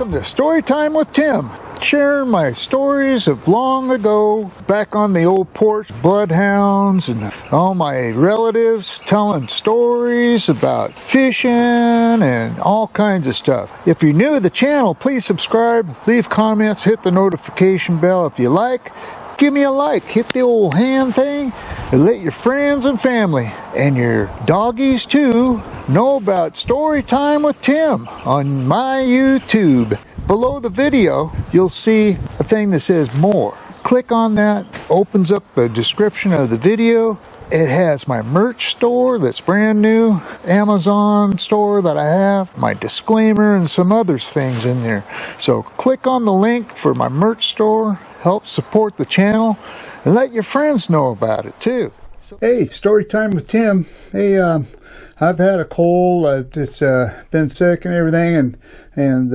Welcome to Storytime with Tim, sharing my stories of long ago, back on the old porch, bloodhounds and all my relatives telling stories about fishing and all kinds of stuff. If you're new to the channel, please subscribe, leave comments, hit the notification bell if you like. Give me a like, hit the old hand thing, and let your friends and family, and your doggies too, know about Storytime with Tim on my YouTube. Below the video, you'll see a thing that says more. Click on that, opens up the description of the video. It has my merch store that's brand new, Amazon store that I have, my disclaimer, and some other things in there. So click on the link for my merch store, help support the channel, and let your friends know about it too. Hey, Storytime with Tim. Hey, I've had a cold, I've just been sick and everything, and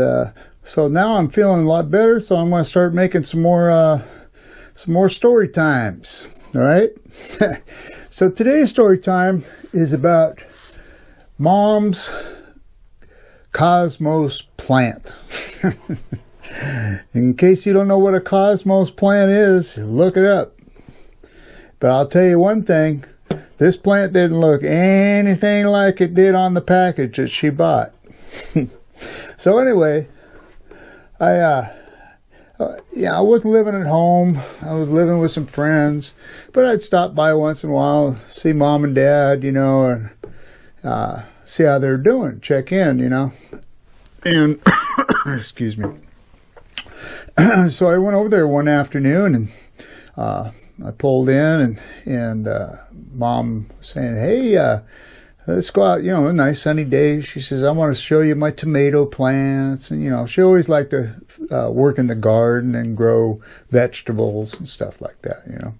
so now I'm feeling a lot better, so I'm going to start making some more story times, all right? So today's story time is about Mom's Cosmos plant. In case you don't know what a cosmos plant is, look it up. But I'll tell you one thing, this plant didn't look anything like it did on the package that she bought. So anyway, I wasn't living at home. I was living with some friends, but I'd stop by once in a while, see Mom and Dad, you know, and see how they're doing, check in, you know. And excuse me. So I went over there one afternoon, and I pulled in, and Mom was saying, "Hey, let's go out, you know, a nice sunny day." She says, "I want to show you my tomato plants." And, you know, she always liked to work in the garden and grow vegetables and stuff like that, you know.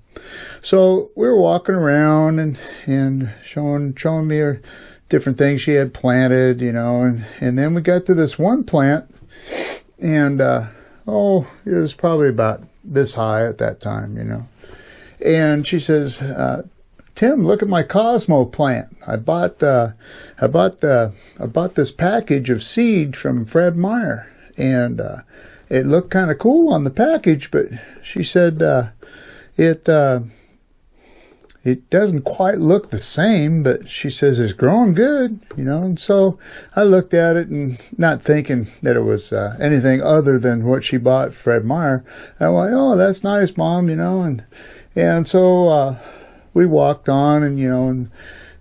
So we were walking around and showing me her different things she had planted, you know, and then we got to this one plant, and it was probably about this high at that time, you know. And she says, "Tim, look at my Cosmo plant. I bought this package of seed from Fred Meyer, and it looked kind of cool on the package, but," she said, it doesn't quite look the same, but she says it's growing good, you know." And so I looked at it, and not thinking that it was anything other than what she bought Fred Meyer, I went, "Oh, that's nice, Mom," you know, and so we walked on, and, you know,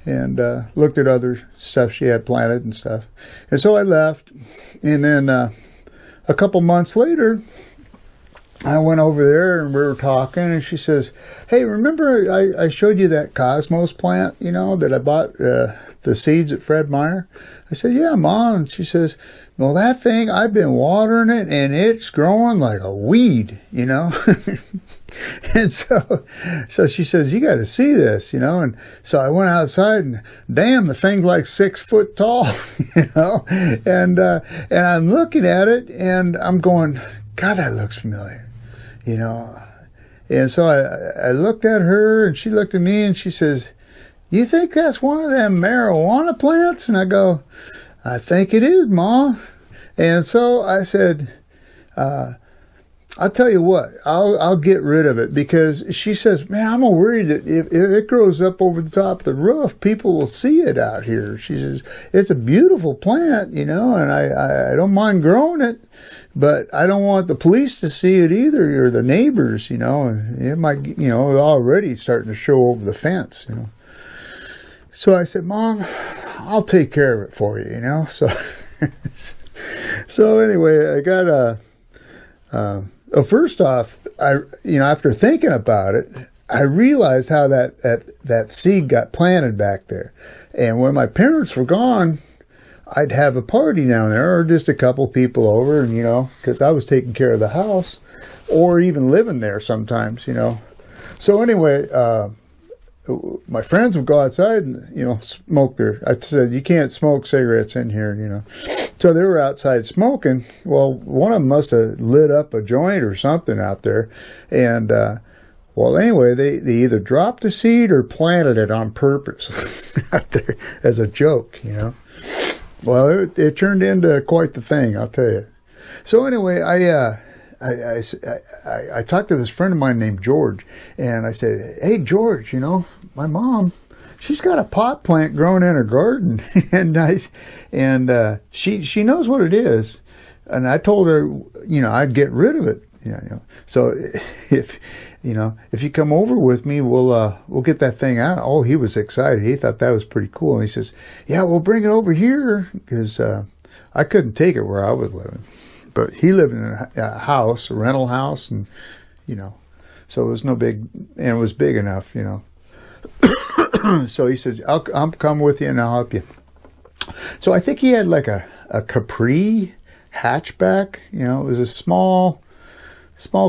and looked at other stuff she had planted and stuff. And so I left, and then a couple months later, I went over there, and we were talking, and she says, "Hey, remember I showed you that Cosmos plant, you know, that I bought the seeds at Fred Meyer?" I said, "Yeah, Mom." And she says, "Well, that thing, I've been watering it, and it's growing like a weed, you know." And so she says, "You got to see this, you know." And so I went outside, and damn, the thing's like 6 foot tall, you know. And I'm looking at it, and I'm going, "God, that looks familiar," you know. And so I looked at her, and she looked at me, and she says, "You think that's one of them marijuana plants?" And I go, "I think it is, Mom." And so I said, "I'll tell you what, I'll get rid of it," because she says, "Man, I'm worried that if it grows up over the top of the roof, people will see it out here." She says, "It's a beautiful plant, you know, and I don't mind growing it, but I don't want the police to see it either, or the neighbors, you know, and it might, you know, already starting to show over the fence, you know." So I said, "Mom, I'll take care of it for you, you know." So anyway, I got first off, after thinking about it, I realized how that seed got planted back there. And when my parents were gone, I'd have a party down there, or just a couple people over, and, you know, because I was taking care of the house, or even living there sometimes, you know. So anyway, my friends would go outside and, you know, smoke I said, "You can't smoke cigarettes in here," you know. So they were outside smoking. Well, one of them must have lit up a joint or something out there. And, well, anyway, they either dropped the seed or planted it on purpose out there as a joke, you know. Well, it turned into quite the thing, I'll tell you. So anyway, I talked to this friend of mine named George, and I said, "Hey George, you know, my mom, she's got a pot plant growing in her garden, and she knows what it is." And I told her, you know, I'd get rid of it. You know, so if you come over with me, we'll get that thing out. Oh, he was excited. He thought that was pretty cool. And he says, "Yeah, we'll bring it over here," because I couldn't take it where I was living. But he lived in a house, a rental house, and, you know, so it was no big, and it was big enough, you know. So he says, I'll come with you and I'll help you. So I think he had like a Capri hatchback, you know. It was a small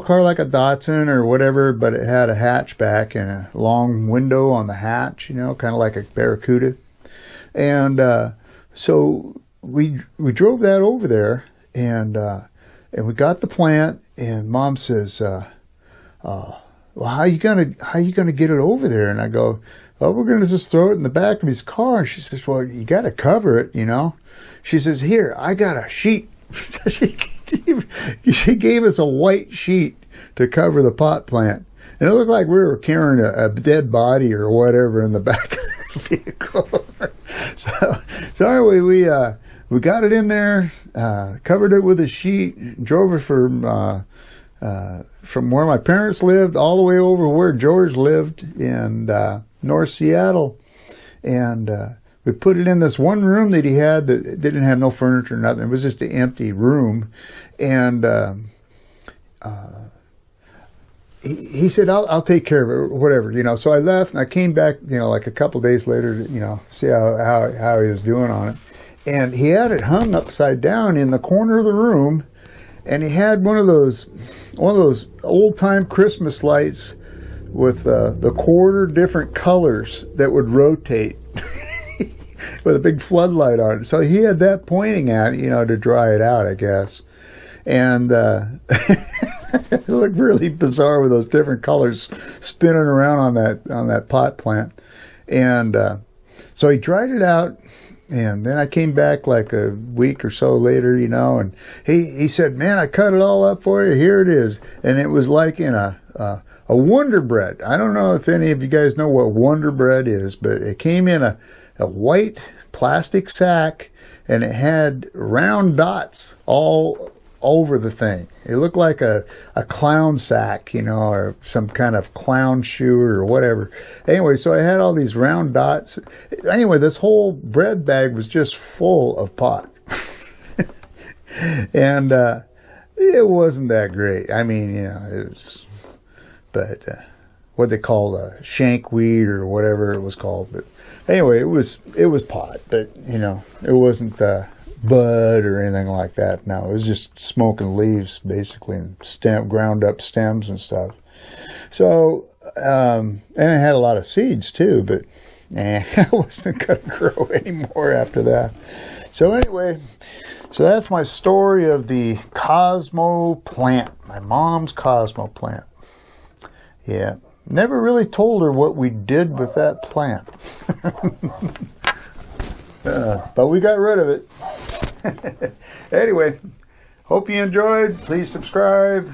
car like a Datsun or whatever, but it had a hatchback and a long window on the hatch, you know, kind of like a Barracuda. And so we drove that over there. And we got the plant, and Mom says, "Well, how you gonna get it over there?" And I go, "Oh, we're gonna just throw it in the back of his car." She says, "Well, you got to cover it, you know." She says, "Here, I got a sheet." She gave us a white sheet to cover the pot plant, and it looked like we were carrying a dead body or whatever in the back of the vehicle. So anyway, we got it in there, covered it with a sheet, drove it from where my parents lived all the way over where George lived in North Seattle. And we put it in this one room that he had that didn't have no furniture or nothing. It was just an empty room. And he said, I'll take care of it, or whatever, you know. So I left, and I came back, you know, like a couple days later to, you know, see how he was doing on it. And he had it hung upside down in the corner of the room, and he had one of those old time Christmas lights with the quarter different colors that would rotate with a big floodlight on it. So he had that pointing at it, you know, to dry it out, I guess. And it looked really bizarre with those different colors spinning around on that pot plant. And so he dried it out. And then I came back like a week or so later, you know, and he said, "Man, I cut it all up for you. Here it is." And it was like in a Wonder Bread. I don't know if any of you guys know what Wonder Bread is, but it came in a white plastic sack, and it had round dots all over the thing. It looked like a clown sack, you know, or some kind of clown shoe or whatever. Anyway, so I had all these round dots. Anyway, this whole bread bag was just full of pot. And it wasn't that great. I mean, you know, it was, but what they call shank weed or whatever it was called. But anyway, it was pot, but, you know, it wasn't bud or anything like that. No, it was just smoking leaves basically, and ground up stems and stuff. So and it had a lot of seeds too, but I wasn't gonna grow anymore after that. So anyway, so that's my story of the Cosmo plant, my mom's Cosmo plant. Yeah, never really told her what we did with that plant. But we got rid of it. Anyway, hope you enjoyed. Please subscribe,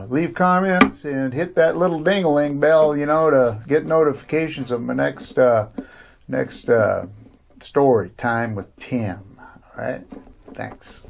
leave comments, and hit that little ding-a-ling bell, you know, to get notifications of my next story time with Tim. All right? Thanks.